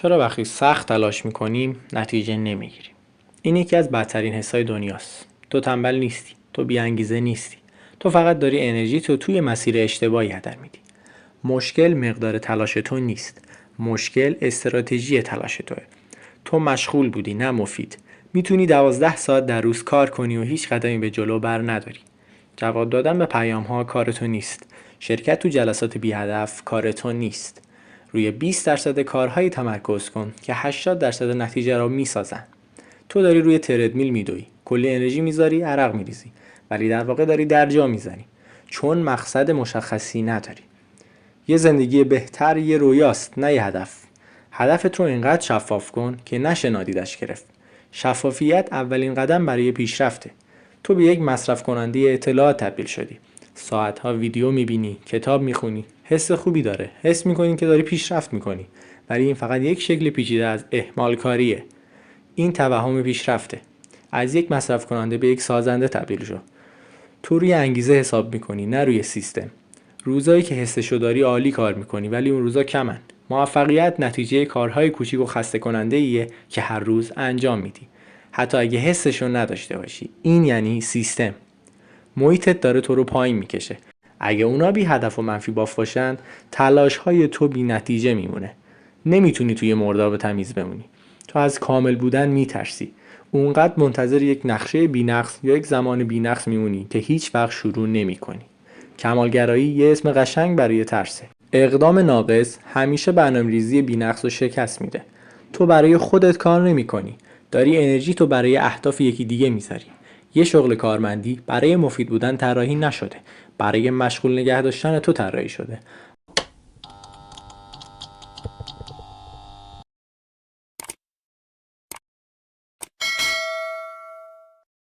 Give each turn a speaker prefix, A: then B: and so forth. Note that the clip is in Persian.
A: چرا وقتی سخت تلاش میکنیم نتیجه نمیگیریم؟ این یکی از بدترین حسای دنیاست. تو تنبل نیستی، تو بی‌انگیزه نیستی. تو فقط داری انرژی تو توی مسیر اشتباهی هدر میدی. مشکل مقدار تلاش تو نیست. مشکل استراتژی تلاش توه. تو مشغول بودی، نه مفید. میتونی 12 ساعت در روز کار کنی و هیچ قدمی به جلو بر نداری. جواب دادن به پیام ها کار تو نیست. شرکت تو جلسات بی هدف کار تو نیست. روی 20% کارهایی تمرکز کن که 80% نتیجه را میسازن. تو داری روی تردمیل میدوی، کلی انرژی میذاری، عرق میریزی، ولی در واقع داری درجا میزنی، چون مقصد مشخصی نداری. یه زندگی بهتر یه رویاست، نه یه هدف. هدفت رو اینقدر شفاف کن که نشه نادیدش گرفت. شفافیت اولین قدم برای پیشرفته. تو به یک مصرف کننده اطلاعات تبدیل شدی. ساعتها ویدیو میبینی، کتاب میخونی، حس خوبی داره، حس میکنی که داری پیشرفت میکنی، ولی این فقط یک شکل پیچیده از اهمال کاریه. این توهم پیشرفته. از یک مصرف کننده به یک سازنده تبدیل شو. تو روی انگیزه حساب میکنی، نه روی سیستم. روزایی که حسشو داری عالی کار میکنی، ولی اون روزا کمن. موفقیت نتیجه کارهای کوچیک و خسته کننده ایه که هر روز انجام میدی، حتی اگه حسشو نداشته باشی. این یعنی سیستم. محیطت داره تو رو پایین میکشه. اگه اونا بی هدف و منفی باف باشن، تلاش های تو بی نتیجه میمونه. نمیتونی توی مرداب تمیز بمونی. تو از کامل بودن میترسی. اونقدر منتظر یک نقشه بی‌نقص یا یک زمان بی‌نقص میمونی که هیچ وقت شروع نمی‌کنی. کمالگرایی یه اسم قشنگ برای ترسه. اقدام ناقص همیشه برنامه‌ریزی بی‌نقص رو شکست میده. تو برای خودت کار نمی‌کنی. داری انرژی تو برای اهداف یکی دیگه میذاری. یه شغل کارمندی برای مفید بودن طراحی نشده. برای مشغول نگه داشتن تو طراحی شده.